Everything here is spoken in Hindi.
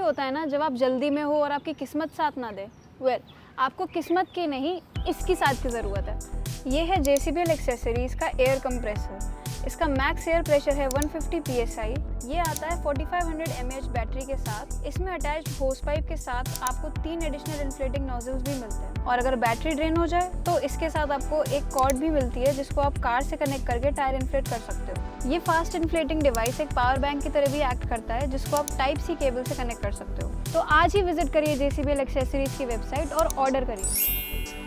होता है ना जब आप जल्दी में हो और आपकी किस्मत साथ ना दे। आपको किस्मत की नहीं, इसकी साथ की ज़रूरत है। ये है JCBL एक्सेसरीज़ का एयर कंप्रेसर। इसका मैक्स एयर प्रेशर है 150 PSI। ये आता है 4500 mAh बैटरी के साथ। इसमें अटैच्ड होस पाइप के साथ आपको 3 एडिशनल इन्फ्लेटिंग नोजल्स भी मिलते हैं। और अगर बैटरी ड्रेन हो जाए तो इसके साथ आपको एक कॉर्ड भी मिलती है जिसको आप कार से कनेक्ट करके टायर इन्फ्लेट कर सकते हो। ये फास्ट इन्फ्लेटिंग डिवाइस एक पावर बैंक की तरह भी एक्ट करता है जिसको आप Type-C केबल से कनेक्ट कर सकते हो। तो आज ही विजिट करिए JCBL एक्सेसरीज़ की वेबसाइट और ऑर्डर करिए।